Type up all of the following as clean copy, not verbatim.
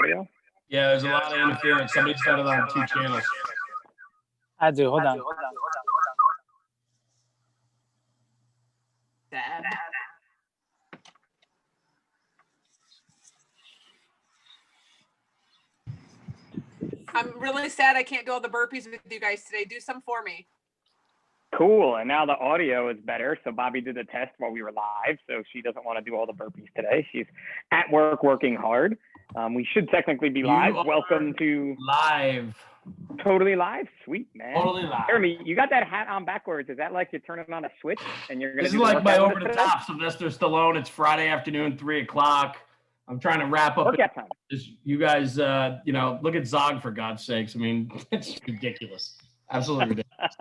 audio? Yeah, there's a lot of interference. Somebody started on 2 channels. I do. Hold on. Sad. I'm really sad I can't do all the burpees with you guys today. Do some for me. Cool. And now the audio is better. So Bobby did the test while we were live. So she doesn't want to do all the burpees today. She's at work working hard. We should technically be live. Welcome to live. Totally live. Sweet, man. Totally live. Jeremy, you got that hat on backwards. Is that like you're turning on a switch and you're going to This is like my over the top Sylvester Stallone. It's Friday afternoon, 3 o'clock. I'm trying to wrap up. Time. You guys, look at Zog for God's sakes. I mean, it's ridiculous. Absolutely ridiculous.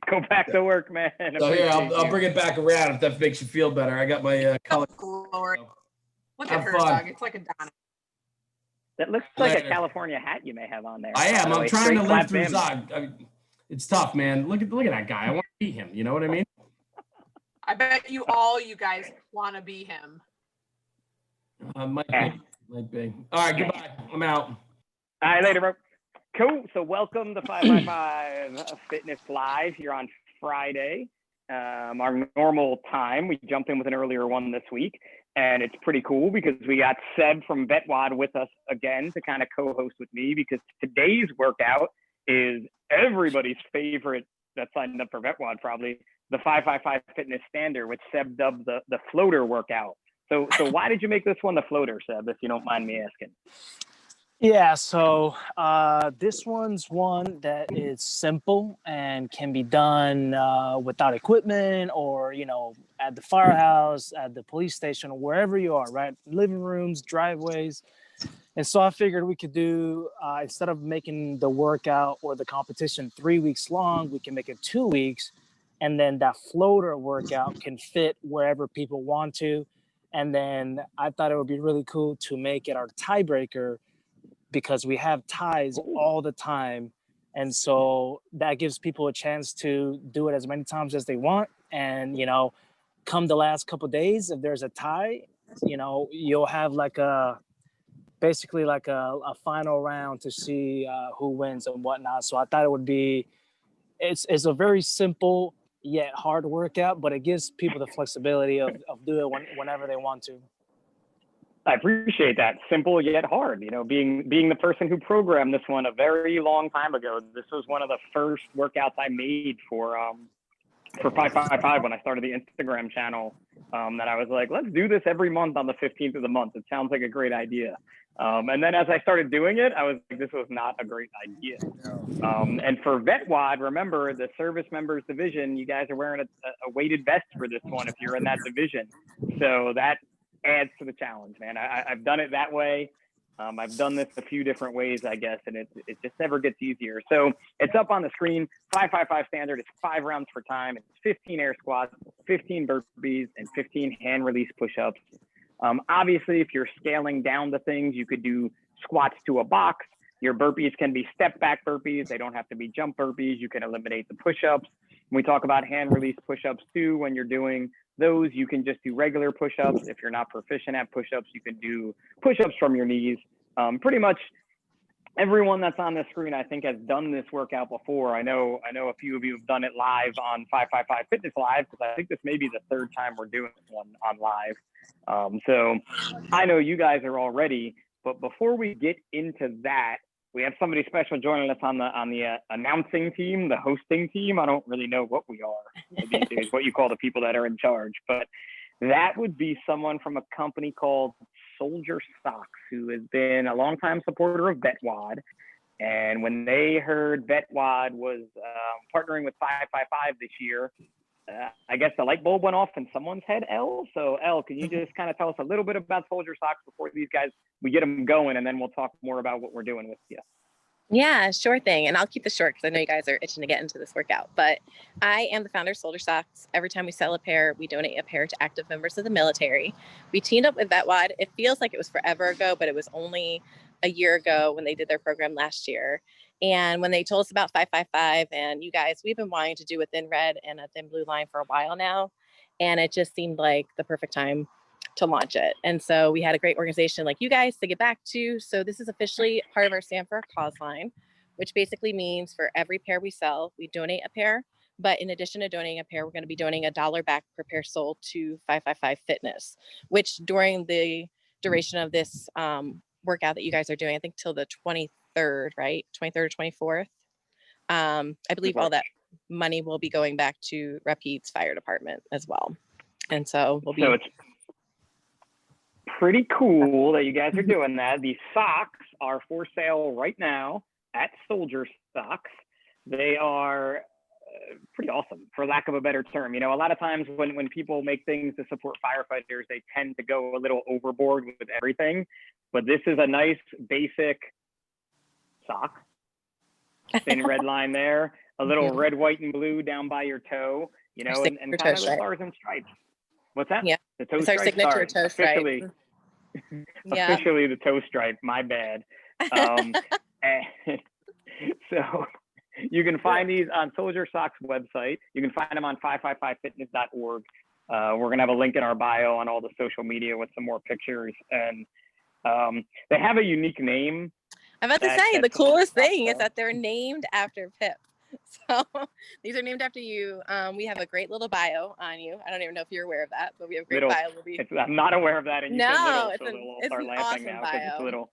Go back to work, man. So here, I'll bring it back around if that makes you feel better. I got my color. Glory. Look at her, Zog. It's like a Donna. That looks like a California hat you may have on there. I am. I'm trying to live through Zog. It's tough, man. Look at that guy. I want to be him. You know what I mean? I bet you guys want to be him. Might be. All right, goodbye. I'm out. All right, later, bro. Cool. So welcome to 5x5 Fitness Live here on Friday. Our normal time. We jumped in with an earlier one this week. And it's pretty cool because we got Seb from VetWod with us again to kind of co-host with me, because today's workout is everybody's favorite that signed up for VetWod, probably the 5x5 Fitness Standard, which Seb dubbed the floater workout. So why did you make this one the floater, Seb, if you don't mind me asking? Yeah, so this one's one that is simple and can be done without equipment, or, at the firehouse, at the police station, or wherever you are, right? Living rooms, driveways. And so I figured we could do, instead of making the workout or the competition 3 weeks long, we can make it 2 weeks. And then that floater workout can fit wherever people want to. And then I thought it would be really cool to make it our tiebreaker, because we have ties all the time. And so that gives people a chance to do it as many times as they want. And, come the last couple of days, if there's a tie, you'll have basically a final round to see who wins and whatnot. So I thought it would be, it's a very simple yet hard workout, but it gives people the flexibility of doing it whenever they want to. I appreciate that. Simple yet hard. Being the person who programmed this one a very long time ago, this was one of the first workouts I made for 555 when I started the Instagram channel. That I was like, let's do this every month on the 15th of the month. It sounds like a great idea. And then as I started doing it, I was like, this was not a great idea. And for VetWod, remember the service members division, you guys are wearing a weighted vest for this one if you're in that division. So that adds to the challenge, man. I've done it that way. I've done this a few different ways, I guess, and it just never gets easier. So it's up on the screen, 555 standard. It's 5 rounds for time. It's 15 air squats, 15 burpees, and 15 hand release push-ups. Obviously, if you're scaling down the things, you could do squats to a box. Your burpees can be step back burpees. They don't have to be jump burpees. You can eliminate the push-ups. We talk about hand release push-ups too. When you're doing those, you can just do regular push-ups. If you're not proficient at push-ups, you can do push-ups from your knees. Pretty much everyone that's on the screen, I think, has done this workout before. I know a few of you have done it live on 555 Fitness Live, because I think this may be the 3rd time we're doing this one on live. So I know you guys are all ready, but before we get into that, we have somebody special joining us on the announcing team, the hosting team. I don't really know what we are these days, what you call the people that are in charge, but that would be someone from a company called Soldier Socks, who has been a longtime supporter of VetWod. And when they heard VetWod was partnering with 555 this year, I guess the light bulb went off in someone's head, Elle. So Elle, can you just kind of tell us a little bit about Soldier Socks before these guys, we get them going, and then we'll talk more about what we're doing with you. Yeah, sure thing. And I'll keep this short because I know you guys are itching to get into this workout. But I am the founder of Soldier Socks. Every time we sell a pair, we donate a pair to active members of the military. We teamed up with VetWod. It feels like it was forever ago, but it was only a year ago when they did their program last year. And when they told us about 555 and you guys, we've been wanting to do a thin red and a thin blue line for a while now. And it just seemed like the perfect time to launch it. And so we had a great organization like you guys to get back to. So this is officially part of our Stand for a Cause line, which basically means for every pair we sell, we donate a pair. But in addition to donating a pair, we're going to be donating $1 back per pair sold to 555 Fitness, which during the duration of this workout that you guys are doing, I think till the 23rd, right? 23rd or 24th. I believe all that money will be going back to Rapides Fire Department as well. And so we'll be. So it's pretty cool that you guys are doing that. These socks are for sale right now at Soldier Socks. They are pretty awesome, for lack of a better term. You know, a lot of times when people make things to support firefighters, they tend to go a little overboard with everything. But this is a nice basic sock. Thin red line there, a little red, white, and blue down by your toe, you know, and kind of the stars and stripes. What's that? Yeah. The toe It's our stripe. signature Sorry. toe stripe. Officially the toe stripe. My bad. And so you can find these on Soldier Socks website. You can find them on 555fitness.org. We're going to have a link in our bio on all the social media with some more pictures. And they have a unique name. I'm about to say the coolest thing is that they're named after Pip. So these are named after you. We have a great little bio on you. I don't even know if you're aware of that, but we have a great bio. I'm not aware of that. And you said little, it's so an laughing awesome now bio. it's little.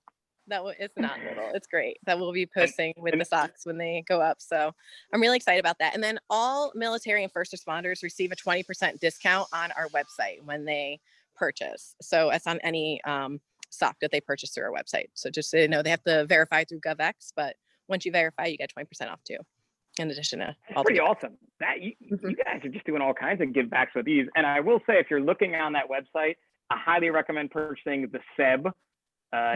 It's not little. It's great. That we'll be posting with the socks when they go up. So I'm really excited about that. And then all military and first responders receive a 20% discount on our website when they purchase. So it's on any sock that they purchase through our website. So just so you know, they have to verify through GovX, but once you verify, you get 20% off too. In addition to all pretty awesome. That you guys are just doing all kinds of give backs with these. And I will say, if you're looking on that website, I highly recommend purchasing the Seb,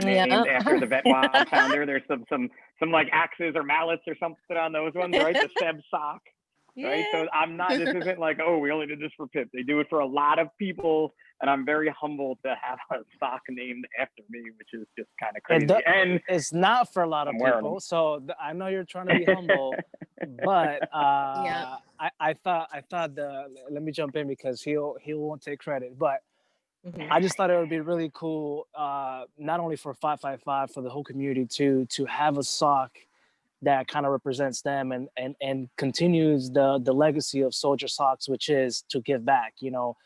named after the VetWod founder. There's some like axes or mallets or something on those ones, right? The Seb sock. Right. So this isn't like, oh, we only did this for Pip. They do it for a lot of people. And I'm very humbled to have a sock named after me, which is just kind of crazy. And it's not for a lot of people. So I know you're trying to be humble, but I thought let me jump in because he won't take credit, but I just thought it would be really cool, not only for 555, for the whole community to have a sock that kind of represents them and continues the legacy of Soldier Socks, which is to give back. You know,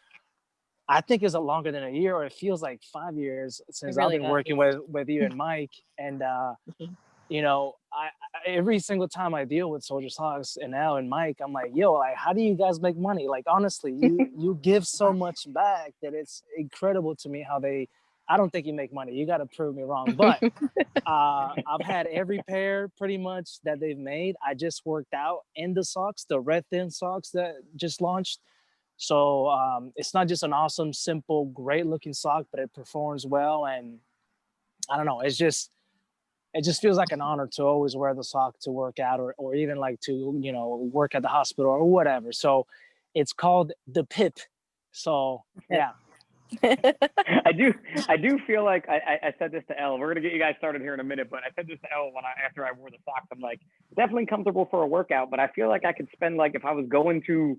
I think it's longer than a year, or it feels like 5 years since I've been working with you and Mike. And you know, I every single time I deal with Soldier Socks and Al and Mike, I'm like, yo, like, how do you guys make money? Like, honestly, you give so much back that it's incredible to me how I don't think you make money. You got to prove me wrong. But I've had every pair pretty much that they've made. I just worked out in the socks, the red thin socks that just launched. So it's not just an awesome, simple, great looking sock, but it performs well. And I don't know, it just feels like an honor to always wear the sock to work out or even like to, you know, work at the hospital or whatever. So it's called the Pip. So yeah. I do feel like I said this to Elle. We're gonna get you guys started here in a minute, but I said this to Elle after I wore the socks. I'm like, definitely comfortable for a workout, but I feel like I could spend, like, if I was going to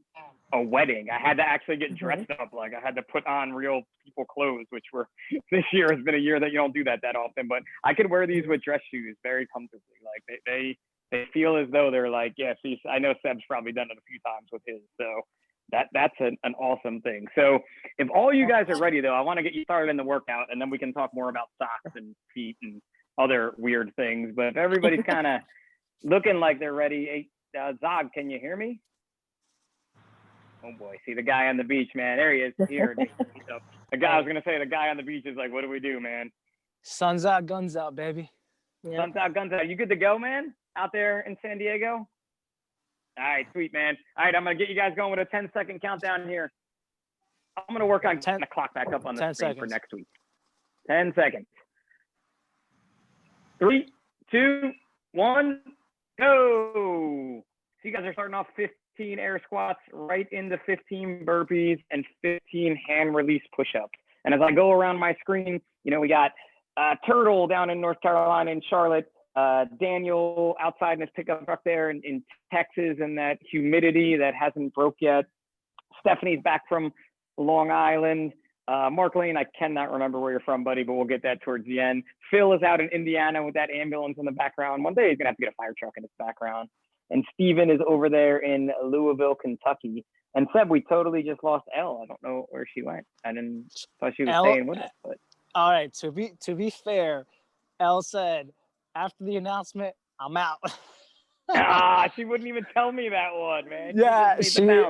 a wedding, I had to actually get dressed up. Like, I had to put on real people clothes, which this year has been a year that you don't do that often. But I could wear these with dress shoes very comfortably. Like they feel as though they're like, yeah. See, I know Seb's probably done it a few times with his, so. That's an awesome thing. So if all you guys are ready, though, I want to get you started in the workout, and then we can talk more about socks and feet and other weird things. But if everybody's kind of looking like they're ready, hey, Zog, can you hear me? Oh boy, see the guy on the beach, man. There he is. Here. The guy, I was gonna say, the guy on the beach is like, what do we do, man? Sun's out, guns out, baby. Yeah. Sun's out, guns out. You good to go, man? Out there in San Diego? All right, sweet, man. All right, I'm going to get you guys going with a 10-second countdown here. I'm going to work on getting the clock back up on the screen for next week. 10 seconds. 3, 2, 1, go. So you guys are starting off 15 air squats right into 15 burpees and 15 hand release push-ups. And as I go around my screen, you know, we got Turtle down in North Carolina and Charlotte. Daniel outside in his pickup truck there in Texas, and that humidity that hasn't broke yet. Stephanie's back from Long Island. Mark Lane, I cannot remember where you're from, buddy, but we'll get that towards the end. Phil is out in Indiana with that ambulance in the background. One day he's going to have to get a fire truck in his background. And Steven is over there in Louisville, Kentucky. And Seb, we totally just lost Elle. I don't know where she went. I didn't thought she was staying with us. But all right, to be fair, Elle said after the announcement, I'm out. She wouldn't even tell me that one, man. Yeah,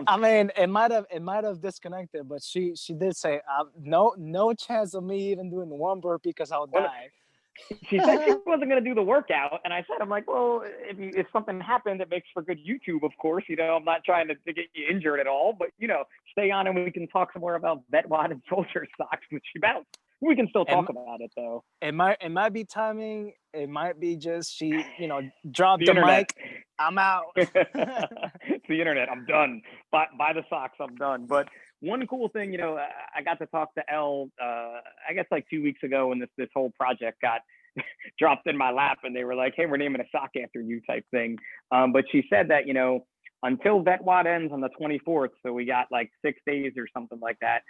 I mean, it might have disconnected, but she did say, no chance of me even doing one burpee because I'll die. She said she wasn't going to do the workout, and I said, I'm like, well, if something happened that makes for good YouTube, of course, I'm not trying to get you injured at all, but stay on and we can talk some more about VetWod and soldier socks. But she bounced. We can still talk about it though. It might be timing. It might be just she, dropped the mic. I'm out. It's the internet. I'm done. Buy the socks. I'm done. But one cool thing, I got to talk to Elle, I guess like 2 weeks ago when this whole project got dropped in my lap and they were like, hey, we're naming a sock after you type thing. But she said that, until VetWod ends on the 24th, so we got like 6 days or something like that,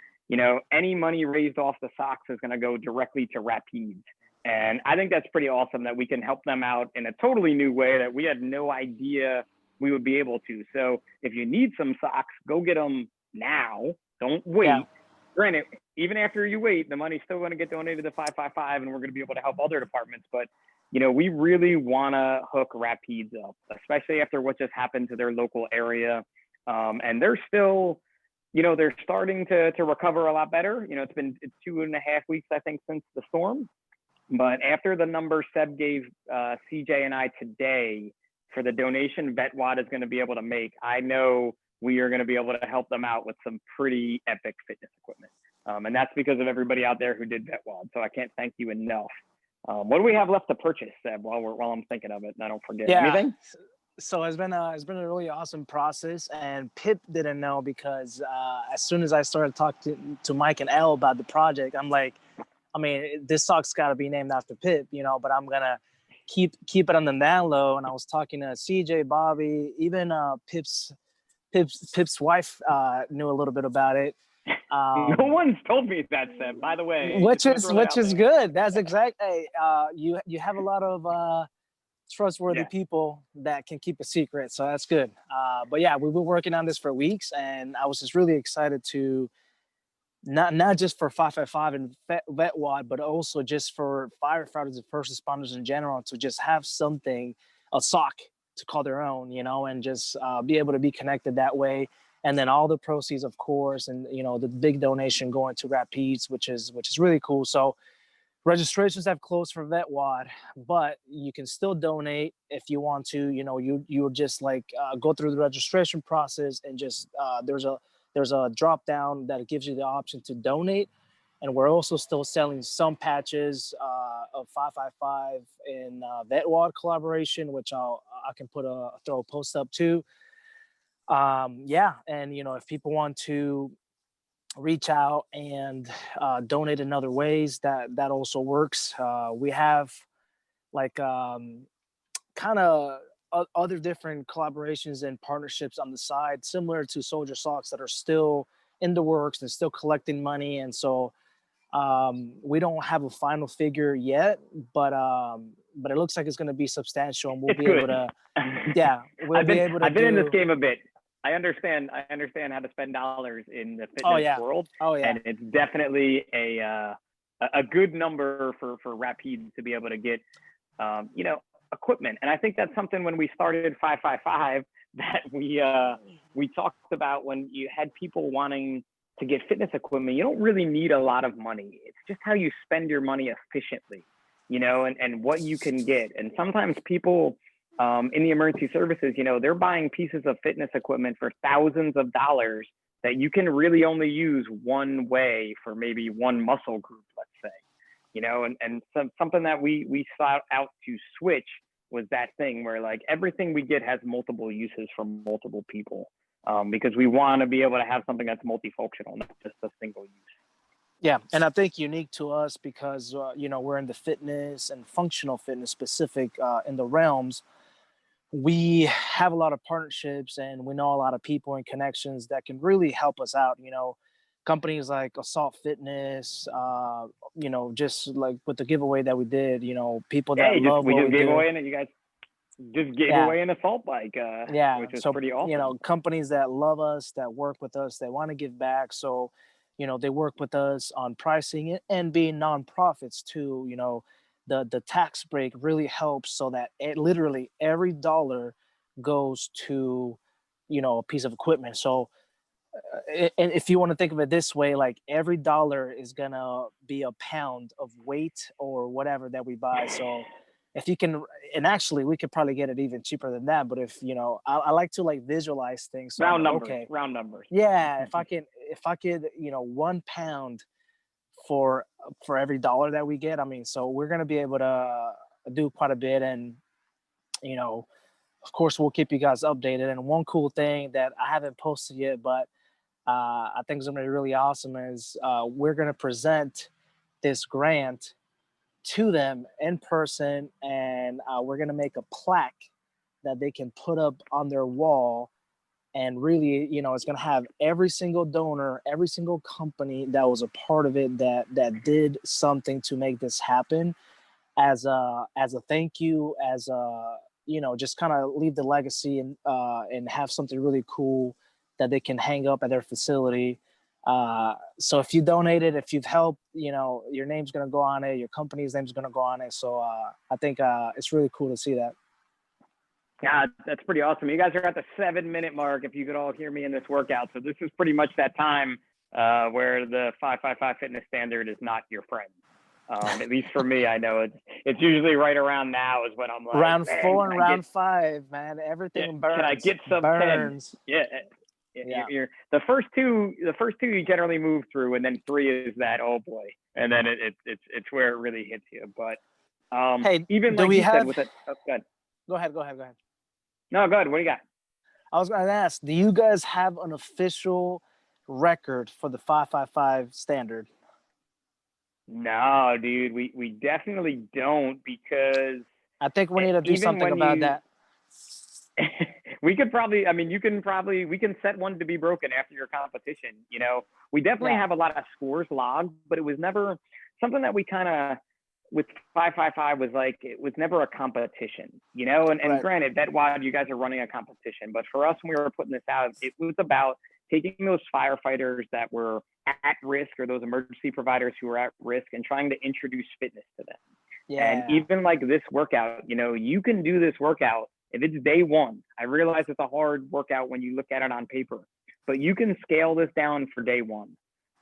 any money raised off the socks is going to go directly to Rapides. And I think that's pretty awesome that we can help them out in a totally new way that we had no idea we would be able to. So if you need some socks, go get them now. Don't wait. Yeah. Granted, even after you wait, the money's still going to get donated to 555 and we're going to be able to help other departments. But, we really want to hook Rapides up, especially after what just happened to their local area. And they're still, they're starting to recover a lot better. It's 2.5 weeks, I think, since the storm. But after the number Seb gave CJ and I today for the donation VetWod is going to be able to make, I know we are going to be able to help them out with some pretty epic fitness equipment. And that's because of everybody out there who did VetWod. So I can't thank you enough. What do we have left to purchase, Seb, while I'm thinking of it and I don't forget anything? So it's been a really awesome process, and Pip didn't know because as soon as I started talking to Mike and Elle about the project, I'm like, I mean, this sock's got to be named after Pip, but I'm gonna keep it on the down low. And I was talking to CJ, Bobby, even Pip's wife knew a little bit about it. No one's told me that, Seb, by the way. Which is good. That's exactly. You have a lot of trustworthy people that can keep a secret, so that's good. But yeah, we've been working on this for weeks, and I was just really excited to not just for 555 and VetWod, but also just for firefighters and first responders in general to just have something, a sock to call their own, and just be able to be connected that way. And then all the proceeds, of course, and the big donation going to Rapides, which is really cool. So registrations have closed for VetWod, but you can still donate if you want to. You just go through the registration process and just there's a drop down that gives you the option to donate. And we're also still selling some patches of 555 in VetWod collaboration, which I can throw a post up too. And if people want to reach out and donate in other ways, that also works. We have kind of other different collaborations and partnerships on the side, similar to Soldier Socks, that are still in the works and still collecting money. And so we don't have a final figure yet, but it looks like it's going to be substantial, and we'll be able to. Yeah, we'll be able to. I've been in this game a bit. I understand how to spend dollars in the fitness world. Oh yeah. And it's definitely a good number for Rapides to be able to get, equipment. And I think that's something when we started 555 that we talked about when you had people wanting to get fitness equipment. You don't really need a lot of money. It's just how you spend your money efficiently, and what you can get. And sometimes people, in the emergency services, they're buying pieces of fitness equipment for thousands of dollars that you can really only use one way for maybe one muscle group, let's say, and something that we sought out to switch was that thing where everything we get has multiple uses for multiple people, because we want to be able to have something that's multifunctional, not just a single use. Yeah, and I think unique to us because, we're in the fitness and functional fitness specific in the realms. We have a lot of partnerships and we know a lot of people and connections that can really help us out. companies like Assault Fitness, you know, just like with the giveaway that we did, you know, people that love we what just we gave do. away, and you guys just gave away an assault bike, which is so pretty awesome. you know, companies that love us, that work with us, they want to give back, so you know, they work with us on pricing it and being nonprofits too. You know, the tax break really helps, so that literally every dollar goes to, you know, a piece of equipment. So and if you want to think of it this way, like every dollar is gonna be a pound of weight or whatever that we buy. So if you can, and actually we could probably get it even cheaper than that, but if you know, I like to like visualize things. So round like, numbers, okay, round numbers. yeah, if I could, you know, 1 pound for every dollar that we get, I mean, so we're gonna be able to do quite a bit. And you know, of course we'll keep you guys updated. And one cool thing that I haven't posted yet, but I think is going to be really awesome is we're going to present this grant to them in person, and we're going to make a plaque that they can put up on their wall. And really, you know, it's going to have every single donor, every single company that was a part of it, that did something to make this happen, as a thank you, as a, you know, just kind of leave the legacy, and have something really cool that they can hang up at their facility. So if you donated, if you've helped, you know, your name's going to go on it, your company's name's going to go on it. So I think it's really cool to see that. Yeah, that's pretty awesome. You guys are at the 7-minute mark, if you could all hear me in this workout. So this is pretty much that time where the 555 fitness standard is not your friend. At least for me, I know it's usually right around now is when I'm like, round 4 and round 5, man, everything burns. Can I get sub 10? Yeah. You're, the first two you generally move through, and then 3 is that, oh boy, and then it's where it really hits you. But hey, even like you said with it, good. Go ahead. No, good. What do you got? I was going to ask, do you guys have an official record for the 555 standard? No, dude, we definitely don't, because I think we need to do something about that. We could probably, I mean, we can set one to be broken after your competition. You know, we definitely have a lot of scores logged, but it was never something that we kind of, with 555 was like, it was never a competition, you know, and Right. Granted, VetWod, you guys are running a competition, but for us, when we were putting this out, it was about taking those firefighters that were at risk, or those emergency providers who were at risk, and trying to introduce fitness to them. Yeah. And even like this workout, you know, you can do this workout if it's day 1. I realize it's a hard workout when you look at it on paper, but you can scale this down for day 1.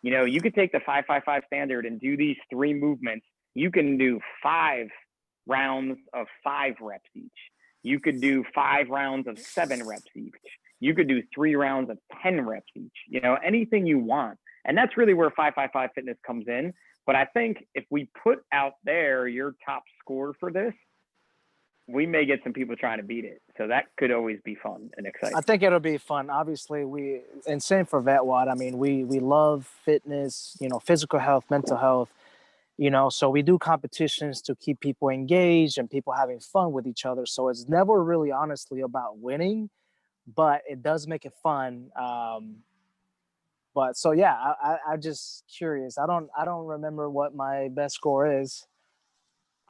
You know, you could take the 555 standard and do these 3 movements. You can do 5 rounds of 5 reps each. You could do 5 rounds of 7 reps each. You could do 3 rounds of 10 reps each, you know, anything you want. And that's really where 555 fitness comes in. But I think if we put out there your top score for this, we may get some people trying to beat it. So that could always be fun and exciting. I think it'll be fun. Obviously, and same for VetWod. I mean, we love fitness, you know, physical health, mental health, you know, so we do competitions to keep people engaged and people having fun with each other. So it's never really honestly about winning, but it does make it fun. But so, yeah, I'm just curious. I don't remember what my best score is.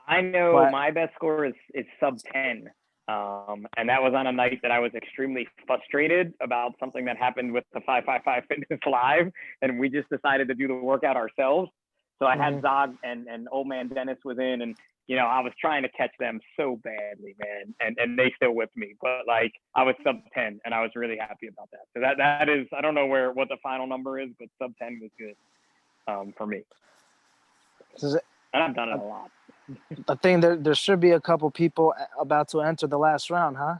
I know my best score is sub 10. And that was on a night that I was extremely frustrated about something that happened with the 555 Fitness Live. And we just decided to do the workout ourselves. So I had Zog and old man Dennis was in, and, you know, I was trying to catch them so badly, man. And they still whipped me, but like I was sub 10 and I was really happy about that. So that is, I don't know what the final number is, but sub 10 was good for me. And I've done it a lot. I think there should be a couple people about to enter the last round, huh?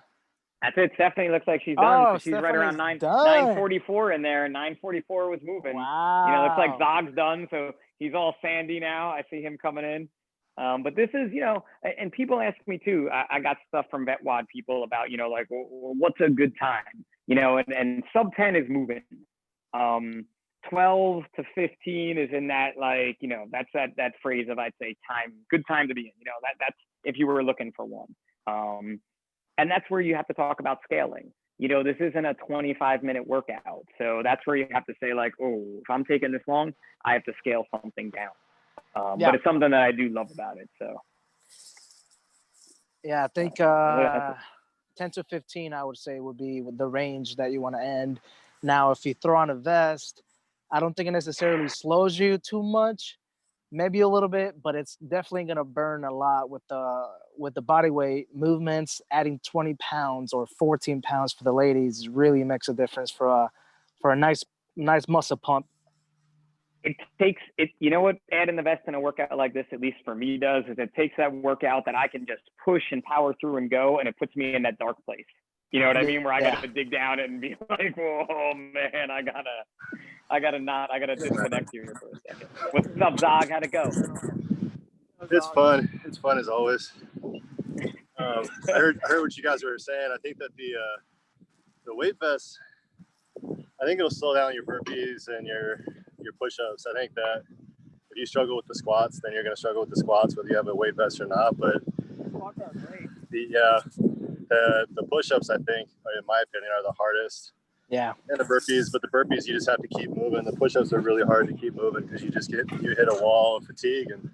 That's it. Stephanie looks like she's done. Oh, she's right around 944 in there. 944 was moving. Wow. You know, looks like Zog's done, so he's all sandy now. I see him coming in. But this is, you know, and people ask me too. I got stuff from VetWod people about, you know, like, well, what's a good time? You know, and sub 10 is moving. 12 to 15 is in that, like, you know, that's that phrase of, I'd say, good time to be in. You know, that's if you were looking for one. And that's where you have to talk about scaling. you know, this isn't a 25-minute workout. So that's where you have to say like, oh, if I'm taking this long, I have to scale something down. But it's something that I do love about it. So. Yeah, I think 10 to 15, I would say, would be the range that you want to end. Now, if you throw on a vest, I don't think it necessarily slows you too much, maybe a little bit, but it's definitely going to burn a lot with the body weight movements. Adding 20 pounds or 14 pounds for the ladies really makes a difference for a nice muscle pump. It takes it, you know what, adding the vest in a workout like this, at least for me, does is it takes that workout that I can just push and power through and go, and it puts me in that dark place. You know what I mean? Where I got to dig down and be like, whoa, man, I gotta disconnect here for a second. What's up, Zog? How'd it go? It's fun. It's fun as always. I heard what you guys were saying. I think that the weight vest, I think it'll slow down your burpees and your push-ups. I think that if you struggle with the squats, then you're going to struggle with the squats whether you have a weight vest or not. But the push-ups, I think, in my opinion, are the hardest. Yeah. And the burpees, but the burpees you just have to keep moving. The push-ups are really hard to keep moving because you hit a wall of fatigue and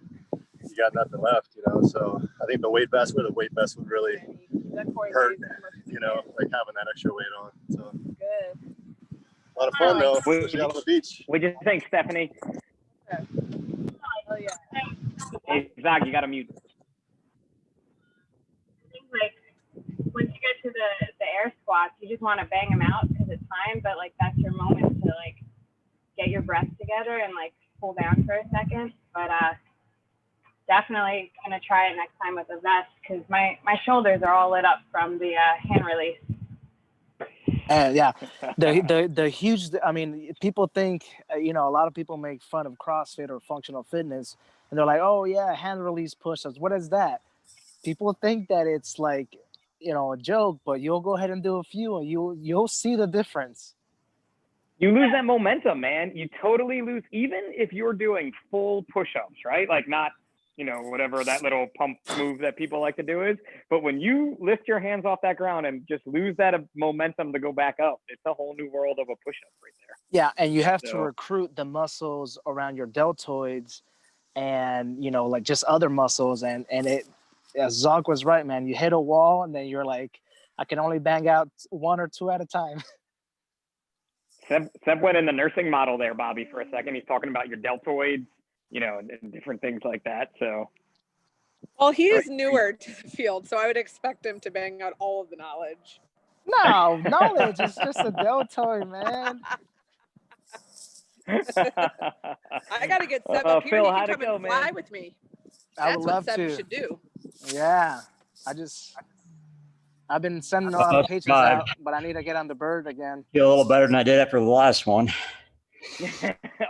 you got nothing left, you know. So I think the weight vest would really hurt, you know, like having that extra weight on. So Good. a lot of fun though, especially out on the beach. What'd you think, Stephanie? Oh, yeah. Hey, Zog, you gotta mute. I think like once you get to the air squats, you just want to bang them out because it's fine, but like that's your moment to like get your breath together and like pull down for a second. But definitely gonna try it next time with a vest because my shoulders are all lit up from the hand release. Yeah, the huge. I mean, people think, you know, a lot of people make fun of CrossFit or functional fitness, and they're like, "Oh yeah, hand release push-ups. What is that?" People think that it's like, you know, a joke, but you'll go ahead and do a few, and you'll see the difference. You lose that momentum, man. You totally lose, even if you're doing full push-ups, right? Like not, you know, whatever that little pump move that people like to do is. But when you lift your hands off that ground and just lose that momentum to go back up, it's a whole new world of a push-up right there. Yeah, and you have to recruit the muscles around your deltoids and, you know, like just other muscles. And it, as Zog was right, man, you hit a wall and then you're like, I can only bang out one or two at a time. Seb went in the nursing model there, Bobby, for a second. He's talking about your deltoids, you know, and different things like that. So, Well, he is newer to the field, so I would expect him to bang out all of the knowledge. No, knowledge is just a deltoid, man. I got to get Seb up here. Phil, He how'd can it come go, and fly man? with me. I That's would what love Seb to. should do. Yeah, I've been sending a lot of pictures out, but I need to get on the bird again. Feel a little better than I did after the last one.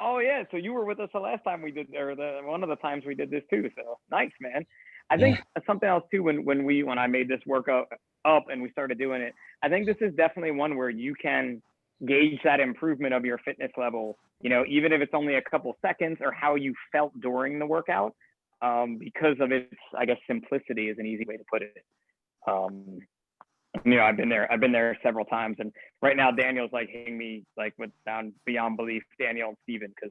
Oh yeah, so you were with us the last time we did, or one of the times we did this too. So nice, man. I think something else too, when I made this workout up and we started doing it, I think this is definitely one where you can gauge that improvement of your fitness level, you know, even if it's only a couple seconds, or how you felt during the workout, because of its, I guess, simplicity is an easy way to put it. You know, I've been there several times, and right now Daniel's like hitting me like with down beyond belief, Daniel and Steven, because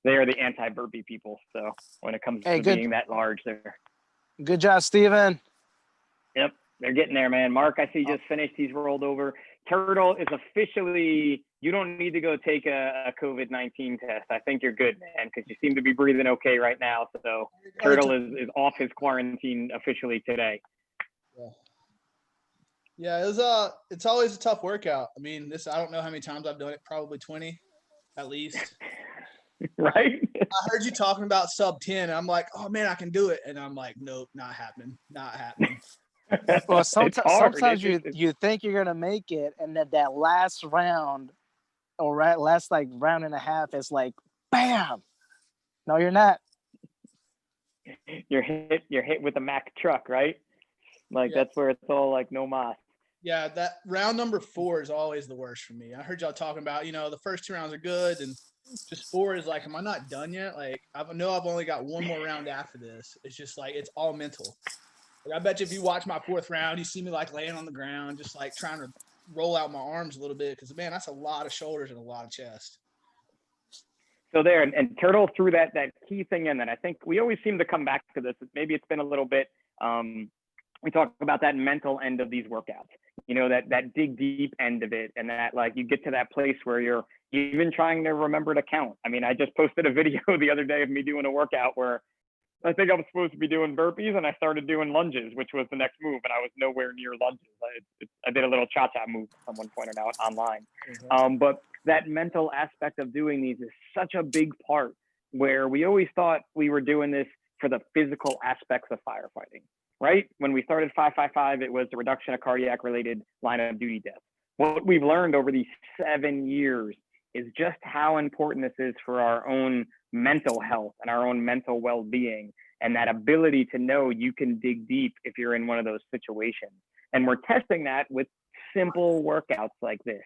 they are the anti-burpee people. So when it comes to being that large, they're good job, Steven. Yep, they're getting there, man. Mark, I see just finished. He's rolled over. Turtle is officially, you don't need to go take a COVID-19 test. I think you're good, man, because you seem to be breathing okay right now. So Turtle is off his quarantine officially today. Yeah, it's always a tough workout. I mean, I don't know how many times I've done it, probably 20 at least. Right? I heard you talking about sub 10, and I'm like, oh man, I can do it. And I'm like, nope, not happening. Well, sometimes you think you're gonna make it, and then that last round, or last like round and a half, is like, bam. No, you're not. You're hit with a Mack truck, right? Like that's where it's all like no mas. Yeah, that round number 4 is always the worst for me. I heard y'all talking about, you know, the first 2 rounds are good, and just 4 is like, am I not done yet? Like, I know I've only got one more round after this. It's just like, it's all mental. Like, I bet you if you watch my 4th round, you see me like laying on the ground, just like trying to roll out my arms a little bit because man, that's a lot of shoulders and a lot of chest. So there, and Turtle threw that key thing in that I think we always seem to come back to this. Maybe it's been a little bit, we talk about that mental end of these workouts, you know, that dig deep end of it. And that like, you get to that place where you're even trying to remember to count. I mean, I just posted a video the other day of me doing a workout where I think I was supposed to be doing burpees and I started doing lunges, which was the next move. And I was nowhere near lunges. I did a little cha-cha move, someone pointed out online. But that mental aspect of doing these is such a big part where we always thought we were doing this for the physical aspects of firefighting, right? When we started 555, it was the reduction of cardiac related line of duty deaths. What we've learned over these 7 years is just how important this is for our own mental health and our own mental well-being, and that ability to know you can dig deep if you're in one of those situations. And we're testing that with simple workouts like this.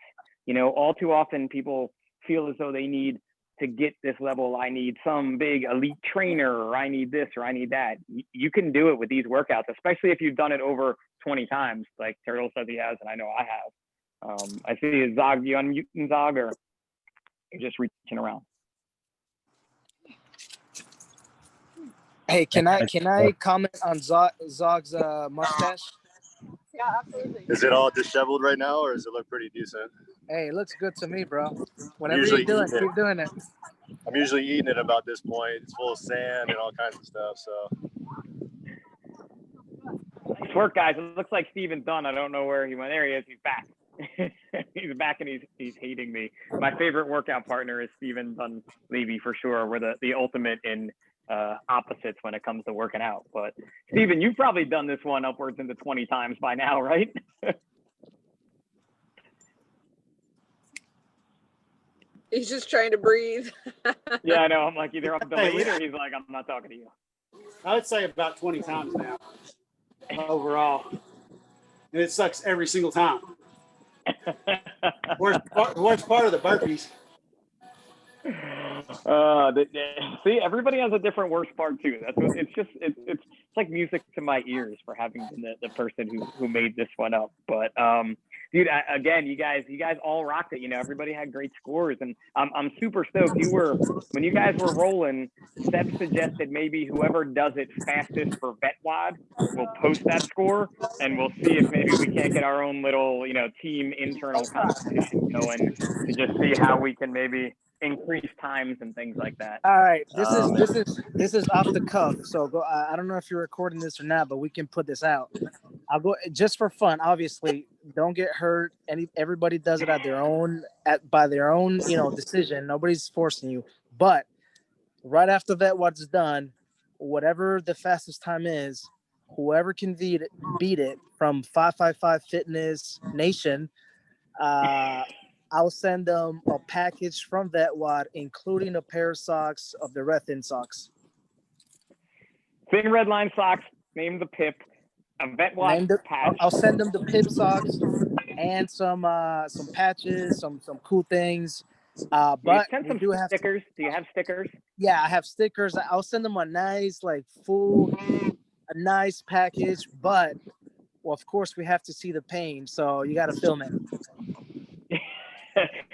You know, all too often people feel as though they need to get this level. I need some big elite trainer, or I need this, or I need that. You can do it with these workouts, especially if you've done it over 20 times, like Turtle says he has, and I know I have. I see Zog, you unmuting Zog, or you're just reaching around? Hey, can I comment on Zog's mustache? Yeah, absolutely. Is it all disheveled right now, or does it look pretty decent? Hey, it looks good to me, bro. Whatever Usually you're doing, eat it. keep doing it. I'm usually eating it about this point. It's full of sand and all kinds of stuff. So Nice work, guys. It looks like Steven's done. I don't know where he went. There he is. He's back. He's back, and he's hating me. My favorite workout partner is Steven Dunleavy for sure. We're the ultimate in opposites when it comes to working out. But Steven, you've probably done this one upwards into 20 times by now, right? He's just trying to breathe. Yeah, I know. I'm like, either I'm delayed or he's like, I'm not talking to you. I would say about 20 times now overall. And it sucks every single time. Worst part of the burpees. See, everybody has a different worst part too. That's what it's like music to my ears for having been the person who made this one up. But dude, again, you guys all rocked it. You know, everybody had great scores, and I'm super stoked. When you guys were rolling, Seb suggested maybe whoever does it fastest for VetWod will post that score, and we'll see if maybe we can't get our own little, you know, team internal competition going to just see how we can maybe increase times and things like that. All right, this is off the cuff. So go. I don't know if you're recording this or not, but we can put this out. I'll go just for fun. Obviously, don't get hurt. Everybody does it by their own, you know, decision. Nobody's forcing you. But right after VetWod's done, whatever the fastest time is, whoever can beat it from 555 Fitness Nation. I'll send them a package from VetWod, including a pair of socks of the Rethin socks. Thin red line socks, name the PIP, a VetWod patch. I'll send them the PIP socks and some patches, some cool things. But send some stickers. Do you have stickers? Yeah, I have stickers. I'll send them a nice, a nice package. But well, of course, we have to see the pain, so you got to film it.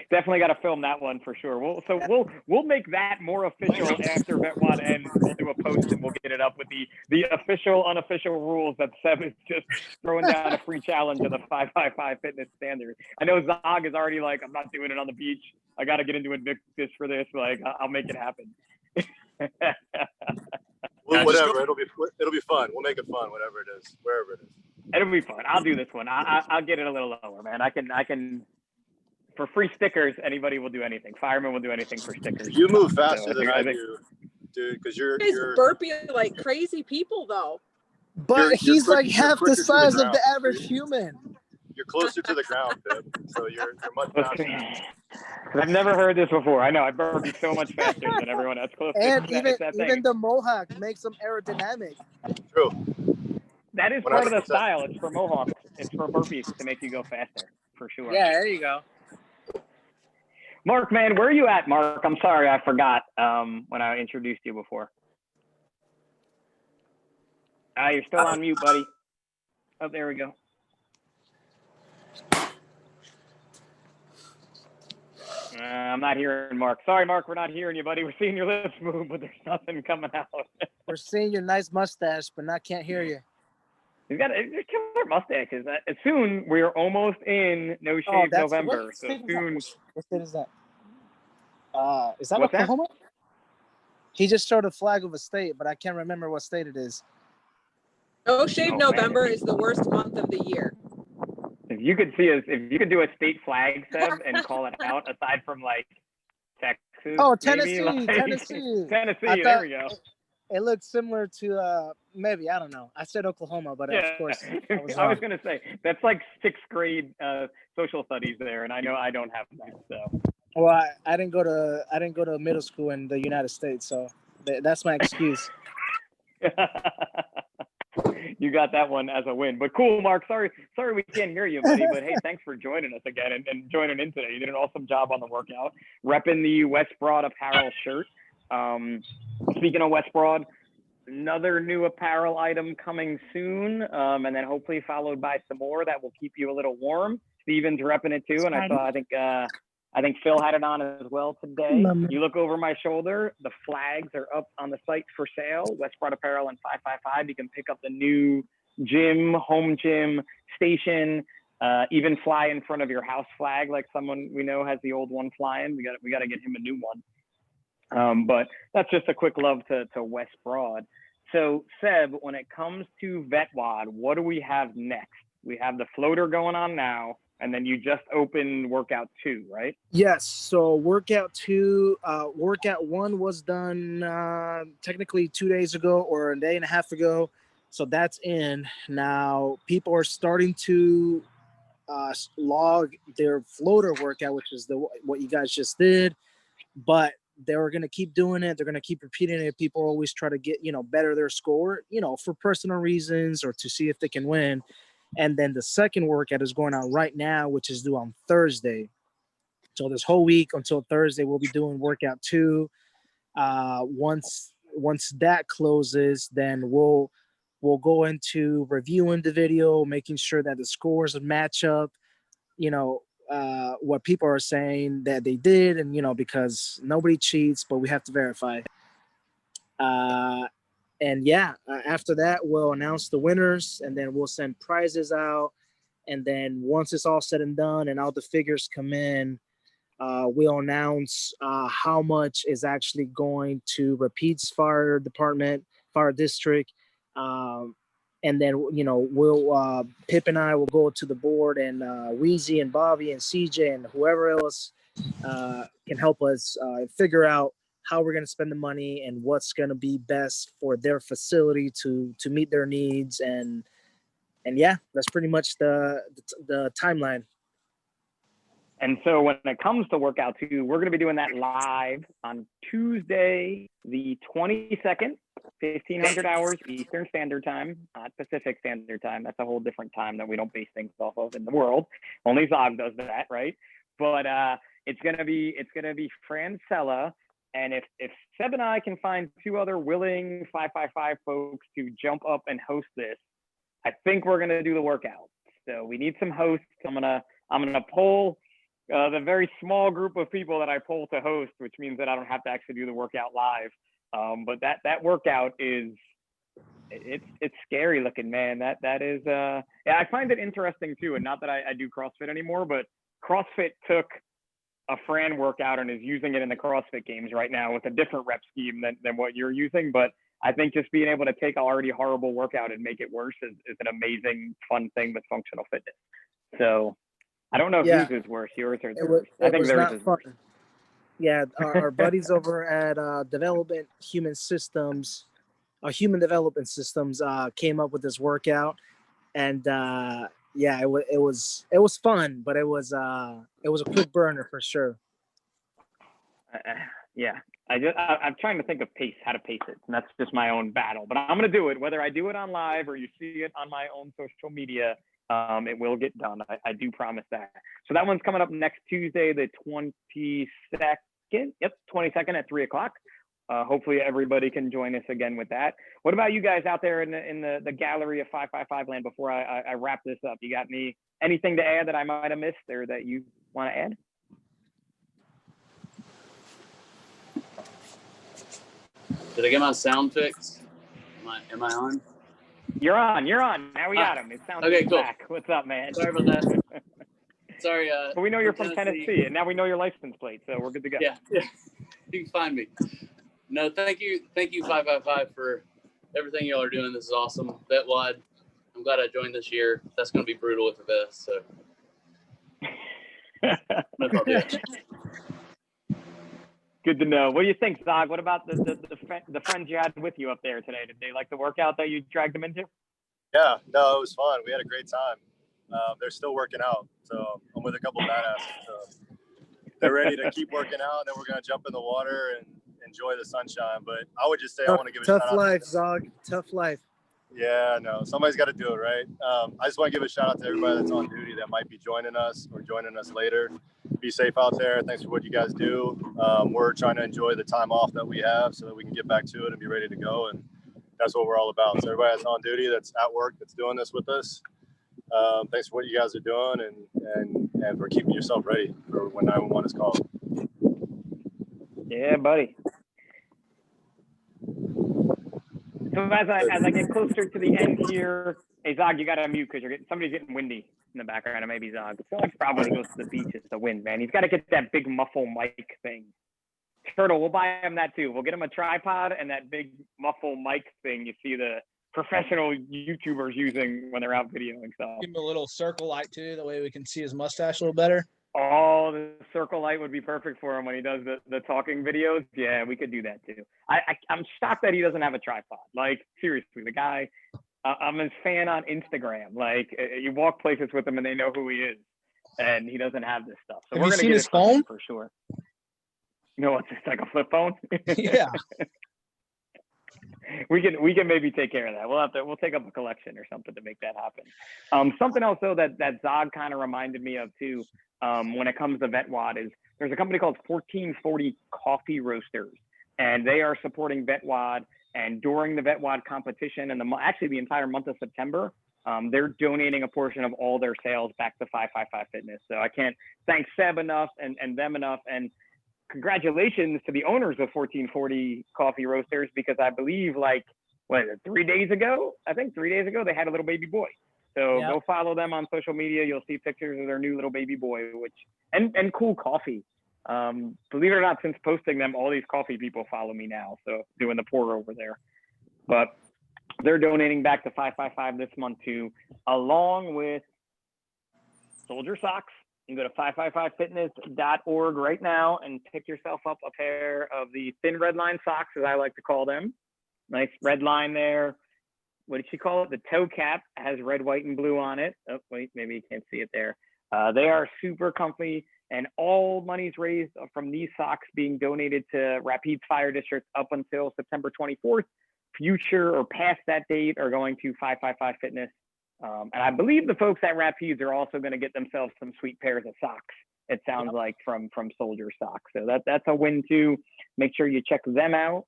Definitely got to film that one for sure. We'll make that more official after VetWod ends. We'll do a post and we'll get it up with the official, unofficial rules that Seb is just throwing down a free challenge of the 555 fitness standard. I know Zog is already like, I'm not doing it on the beach. I got to get into Invictus for this. Like, I'll make it happen. Well, whatever. It'll be fun. We'll make it fun, whatever it is, wherever it is. It'll be fun. I'll do this one. I'll get it a little lower, man. I can. For free stickers, anybody will do anything. Firemen will do anything for stickers. You move faster than I do, dude, because you're burping like crazy people, though. But he's like half the size of the average human. You're closer to the ground, Pip, so you're much faster. I've never heard this before. I know I burpee so much faster than everyone else. Close. And even the mohawk makes them aerodynamic. True. That is part of the style. It's for mohawks. It's for burpees to make you go faster, for sure. Yeah, there you go. Mark, man, where are you at, Mark? I'm sorry, I forgot when I introduced you before. You're still on mute, buddy. Oh, there we go. I'm not hearing Mark. Sorry, Mark, we're not hearing you, buddy. We're seeing your lips move, but there's nothing coming out. We're seeing your nice mustache, but not can't hear you. He's got a killer mustaches. Soon we're almost in No Shave November. What So state soon. what state is that? Is that What's that? Oklahoma? He just showed a flag of a state, but I can't remember what state it is. No Shave Oh, November man. is the worst month of the year. If you could see us, if you could do a state flag, Seb, and call it out, aside from like Texas. Oh, maybe, Tennessee, like, Tennessee. Tennessee, there we go. It looked similar to maybe, I don't know. I said Oklahoma, but Yeah, of course I was I was wrong. gonna say that's like sixth grade social studies there, and I know I don't have that. So Well, I didn't go to middle school in the United States, so that's my excuse. you got that one as a win. But cool, Mark. Sorry we can't hear you, buddy. But hey, thanks for joining us again and joining in today. You did an awesome job on the workout, repping the West Broad apparel shirt. Speaking of West Broad, another new apparel item coming soon, and then hopefully followed by some more that will keep you a little warm. Steven's repping it too, and I think Phil had it on as well today. You look over my shoulder, the flags are up on the site for sale, West Broad Apparel and 555. You can pick up the new gym, home gym, station, even fly in front of your house flag like someone we know has the old one flying. We got to get him a new one. But that's just a quick love to West Broad. So Seb, when it comes to VetWod, what do we have next? We have the floater going on now. And then you just opened workout 2, right? Yes. So workout 1 was done technically 2 days ago or a day and a half ago. So that's in. Now people are starting to log their floater workout, which is what you guys just did. But they're going to keep doing it. They're going to keep repeating it. People always try to get, better their score, for personal reasons or to see if they can win. And then the second workout is going on right now, which is due on Thursday. So this whole week until Thursday, we'll be doing workout 2. Once that closes, then we'll go into reviewing the video, making sure that the scores match up, what people are saying that they did, and because nobody cheats, but we have to verify. And yeah, after that, we'll announce the winners, and then we'll send prizes out. And then once it's all said and done and all the figures come in, we'll announce how much is actually going to Rapide's fire district. And then, we'll Pip and I will go to the board, and Weezy and Bobby and CJ and whoever else can help us figure out how we're going to spend the money and what's going to be best for their facility to meet their needs. And yeah, that's pretty much the timeline. And so when it comes to workout 2, we're going to be doing that live on Tuesday, the 22nd, 1500 hours Eastern Standard Time, not Pacific Standard Time. That's a whole different time that we don't base things off of in the world. Only Zog does that, right? But it's going to be Francella. And if Seb and I can find 2 other willing 555 folks to jump up and host this, I think we're going to do the workout. So we need some hosts. I'm gonna poll the very small group of people that I poll to host, which means that I don't have to actually do the workout live. But that workout it's scary looking, man. That is yeah, I find it interesting too. And not that I do CrossFit anymore, but CrossFit took a Fran workout and is using it in the CrossFit games right now with a different rep scheme than what you're using. But I think just being able to take an already horrible workout and make it worse is an amazing, fun thing with functional fitness. So I don't know if yours is worse. Yours is worse. I think theirs is worse. Yeah, our buddies over at Development Human Development Systems came up with this workout, and yeah, it was fun, but it was a quick burner for sure. Yeah, I'm trying to think of how to pace it, and that's just my own battle. But I'm gonna do it, whether I do it on live or you see it on my own social media. It will get done. I do promise that. So that one's coming up next Tuesday, the 22nd. Yep, 22nd at 3:00. Hopefully everybody can join us again with that. What about you guys out there in the gallery of 555 land? Before I wrap this up, you got anything to add that I might have missed or that you want to add? Did I get my sound fixed? Am I on? You're on. Now we got him. It sounds okay, cool. back. What's up, man? Sorry about that. Sorry. But we know you're from Tennessee, and now we know your license plate, so we're good to go. Yeah. You can find me. No, thank you 555 for everything y'all are doing. This is awesome. VetWod. I'm glad I joined this year. That's going to be brutal with the vest. So. Good to know. What do you think, Zog? What about the friends you had with you up there today? Did they like the workout that you dragged them into? Yeah, no, it was fun. We had a great time. They're still working out, so I'm with a couple badasses. So they're ready to keep working out, and then we're gonna jump in the water and enjoy the sunshine. But I would just say I want to give a shout out. Tough life, Zog. Tough life. Yeah, no, somebody's got to do it, right? I just want to give a shout out to everybody that's on duty that might be joining us or joining us later. Be safe out there. Thanks for what you guys do. We're trying to enjoy the time off that we have so that we can get back to it and be ready to go. And that's what we're all about. So everybody that's on duty, that's at work, that's doing this with us, thanks for what you guys are doing and for keeping yourself ready for when 911 is called. Yeah, buddy. So as I get closer to the end here, hey Zog, you got to mute because somebody's getting windy in the background. Or maybe Zog. Zog probably goes to the beach. It's the wind, man. He's got to get that big muffle mic thing. Turtle, we'll buy him that too. We'll get him a tripod and that big muffle mic thing you see the professional YouTubers using when they're out videoing stuff. Give him a little circle light too. That way we can see his mustache a little better. Oh, the circle light would be perfect for him when he does the talking videos. Yeah, we could do that too. I'm shocked that he doesn't have a tripod. Like, seriously, the guy, I'm his fan on Instagram. Like, you walk places with him and they know who he is. And he doesn't have this stuff. So have we're you going to seen get his it phone? for sure. No, it's just like a flip phone. Yeah. We can maybe take care of that. We'll take up a collection or something to make that happen. Something else though that Zog kind of reminded me of too, when it comes to VetWod is there's a company called 1440 Coffee Roasters, and they are supporting VetWod. And during the VetWod competition and actually the entire month of September, they're donating a portion of all their sales back to 555 Fitness. So I can't thank Seb enough and them enough. And congratulations to the owners of 1440 Coffee Roasters, because I believe 3 days ago, they had a little baby boy. So go follow them on social media. You'll see pictures of their new little baby boy, and cool coffee. Believe it or not, since posting them, all these coffee people follow me now. So doing the pour over there, but they're donating back to 555 this month too, along with Soldier Socks. You can go to 555fitness.org right now and pick yourself up a pair of the thin red line socks, as I like to call them. Nice red line there. What did she call it? The toe cap has red, white, and blue on it. Oh, wait, maybe you can't see it there. They are super comfy, and all monies raised from these socks being donated to Rapides Fire District up until September 24th. Future or past that date are going to 555 Fitness. And I believe the folks at Rapides are also going to get themselves some sweet pairs of socks. It sounds like from Soldier Socks. So that's a win too. Make sure you check them out.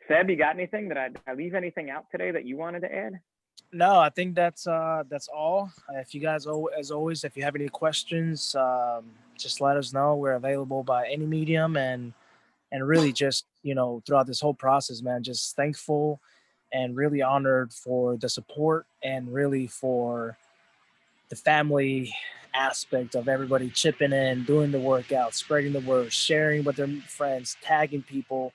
Seb, you got anything? Did I leave anything out today that you wanted to add? No, I think that's all. If you guys, as always, if you have any questions, just let us know. We're available by any medium, and really just throughout this whole process, man, just thankful and really honored for the support and really for the family aspect of everybody chipping in, doing the workout, spreading the word, sharing with their friends, tagging people.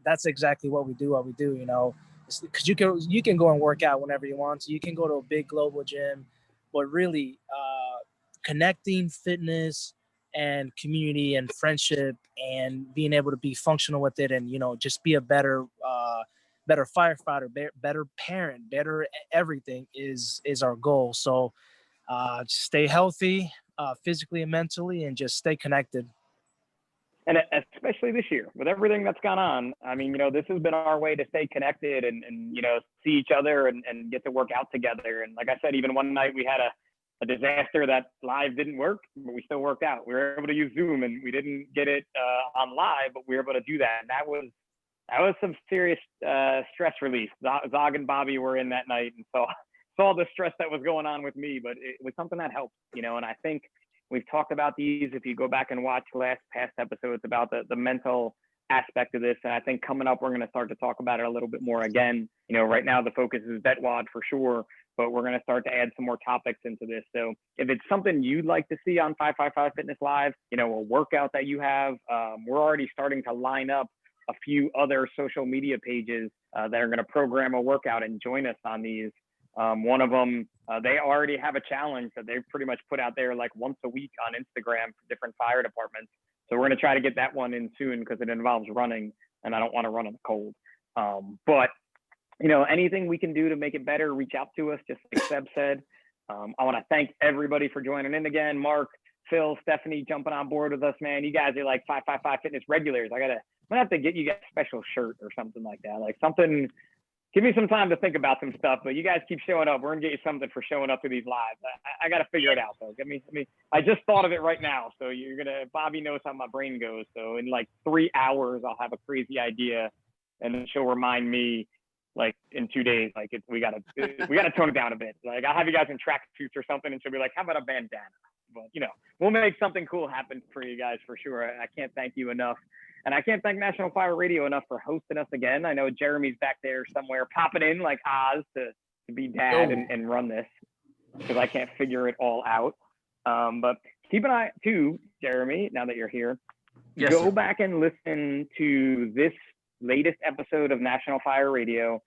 That's exactly what we do. Because you can go and work out whenever you want to. You can go to a big global gym, but really connecting fitness and community and friendship and being able to be functional with it, and just be a better firefighter, better parent, better everything is our goal. So stay healthy physically and mentally, and just stay connected. And especially this year with everything that's gone on, I mean, this has been our way to stay connected and see each other and get to work out together. And like I said, even one night we had a disaster that live didn't work, but we still worked out. We were able to use Zoom, and we didn't get it on live, but we were able to do that. And that was some serious stress relief. Zog and Bobby were in that night and saw the stress that was going on with me, but it was something that helped, and I think we've talked about these. If you go back and watch past episodes about the mental aspect of this. And I think coming up, we're going to start to talk about it a little bit more again. You know, right now the focus is VetWod for sure, but we're going to start to add some more topics into this. So if it's something you'd like to see on 555 Fitness Live, you know, a workout that you have, we're already starting to line up a few other social media pages that are going to program a workout and join us on these. One of them, they already have a challenge that they've pretty much put out there like once a week on Instagram for different fire departments. So we're going to try to get that one in soon because it involves running and I don't want to run in the cold. But, you know, anything we can do to make it better, reach out to us, just like Seb said. I want to thank everybody for joining in again. Mark, Phil, Stephanie jumping on board with us, man. You guys are like 555 Fitness regulars. I'm going to have to get you guys a special shirt or something like that. Like something, give me some time to think about some stuff, but you guys keep showing up. We're going to get you something for showing up to these lives. I got to figure it out though. I just thought of it right now. So Bobby knows how my brain goes. So in like 3 hours, I'll have a crazy idea and then she'll remind me like in 2 days, like we gotta tone it down a bit. Like I'll have you guys in track suits or something and she'll be like, how about a bandana? But you know, we'll make something cool happen for you guys for sure. I can't thank you enough. And I can't thank National Fire Radio enough for hosting us again. I know Jeremy's back there somewhere popping in like Oz to be dad and run this because I can't figure it all out. But keep an eye too, Jeremy, now that you're here. Yes, go sir. back and listen to this latest episode of National Fire Radio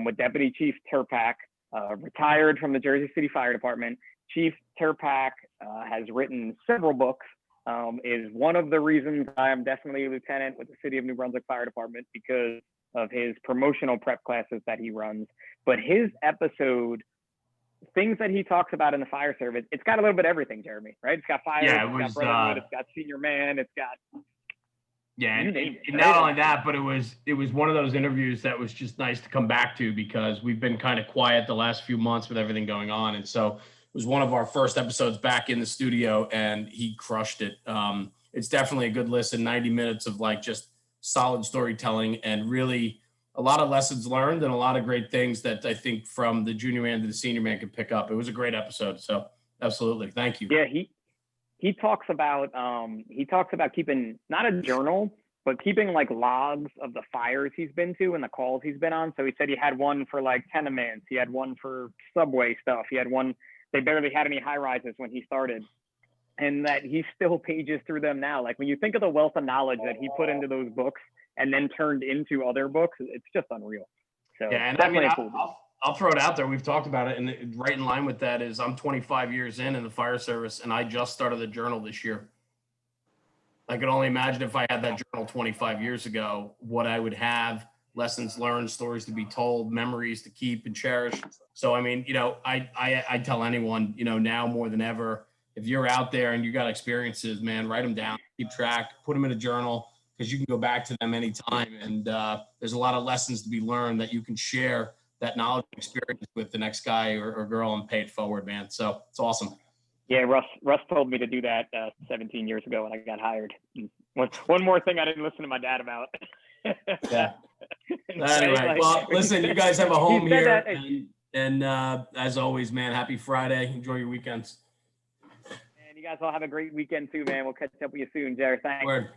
with Deputy Chief Terpak, retired from the Jersey City Fire Department. Chief Terpak has written several books. Is one of the reasons I am definitely a lieutenant with the City of New Brunswick Fire Department because of his promotional prep classes that he runs. But his episode, things that he talks about in the fire service, it's got a little bit of everything, Jeremy, right? It's got fire, it's got brotherhood, it's got senior man, it's got not only that, but it was one of those interviews that was just nice to come back to because we've been kind of quiet the last few months with everything going on, and so it was one of our first episodes back in the studio, and he crushed it. It's definitely a good listen. 90 minutes of like just solid storytelling and really a lot of lessons learned and a lot of great things that I think from the junior man to the senior man could pick up. It was a great episode, so absolutely, thank you. Yeah, he talks about keeping not a journal, but keeping like logs of the fires he's been to and the calls he's been on. So he said he had one for like tenements, he had one for subway stuff, he had one. They barely had any high rises when he started, and that he still pages through them now. Like when you think of the wealth of knowledge that he put into those books and then turned into other books, it's just unreal. So yeah, and I mean, I'll throw it out there. We've talked about it, and right in line with that is I'm 25 years in the fire service, and I just started the journal this year. I could only imagine if I had that journal 25 years ago, what I would have. Lessons learned, stories to be told, memories to keep and cherish. So, I mean, you know, I tell anyone, you know, now more than ever, if you're out there and you got experiences, man, write them down, keep track, put them in a journal because you can go back to them anytime. And there's a lot of lessons to be learned that you can share that knowledge and experience with the next guy or girl and pay it forward, man. So it's awesome. Yeah, Russ told me to do that 17 years ago when I got hired. One more thing I didn't listen to my dad about. Yeah. Anyway, well, listen, you guys have a home here, and as always, man, happy Friday. Enjoy your weekends. And you guys all have a great weekend too, man. We'll catch up with you soon, Jared. Thanks. Word.